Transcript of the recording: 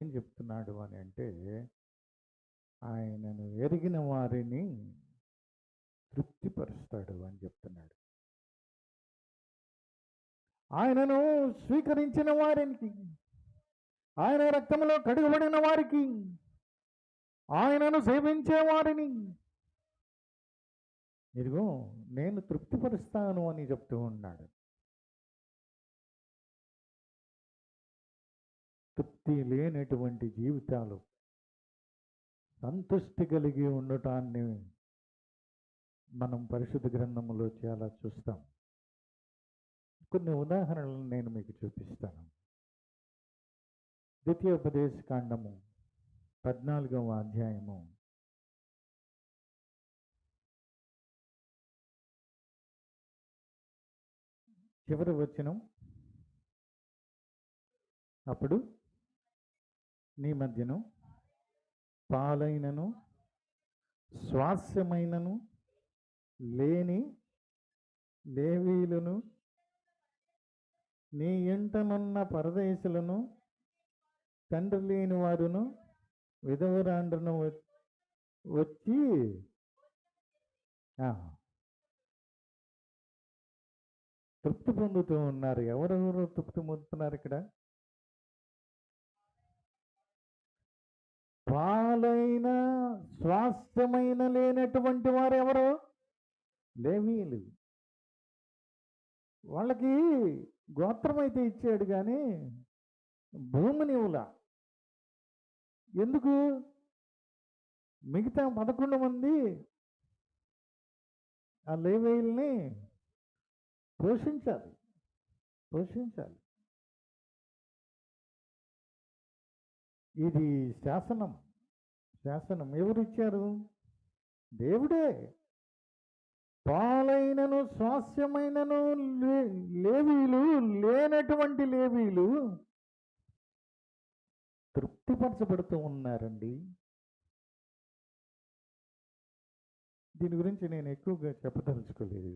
ఏం చెప్తున్నాడు అని అంటే, ఆయనను ఎరిగిన వారిని తృప్తిపరుస్తాడు అని చెప్తున్నాడు. ఆయనను స్వీకరించిన వారికి, ఆయన రక్తంలో కడుగబడిన వారికి, ఆయనను సేవించే వారిని ఇదిగో నేను తృప్తిపరుస్తాను అని చెప్తూ ఉన్నాడు. తృప్తి లేనటువంటి జీవితాలు సంతుష్టి కలిగి ఉండటాన్ని మనం పరిశుద్ధ గ్రంథములో చాలా చూస్తాం. కొన్ని ఉదాహరణలు నేను మీకు చూపిస్తాను. ద్వితీయోపదేశ కాండము 14వ అధ్యాయము 1వ వచనం. అప్పుడు నీ మధ్యను పాలైనను స్వాస్యమైనను లేని లేవీయులను, నీ ఇంటనున్న పరదేశులను, తండ్రి లేని వారును, విధవరాండ్రను వచ్చి తృప్తి పొందుతూ ఉన్నారు. ఎవరెవరు తృప్తి పొందుతున్నారు ఇక్కడ? పాలైన స్వాస్థ్యమైన లేనటువంటి వారు ఎవరు? లేవీయులు. వాళ్ళకి గోత్రం అయితే ఇచ్చాడు కానీ భూమిని ఇవ్వలా. ఎందుకు? మిగతా 11 మంది ఆ లేవీయుల్ని పోషించాలి. ఇది శాసనం ఎవరిచ్చారు? దేవుడే. పాలైనను స్వాస్యమైనను లేవీయులు లేనటువంటి లేవీయులు తృప్తిపరచబడుతూ ఉన్నారండి. దీని గురించి నేను ఎక్కువగా చెప్పదలుచుకోలేదు.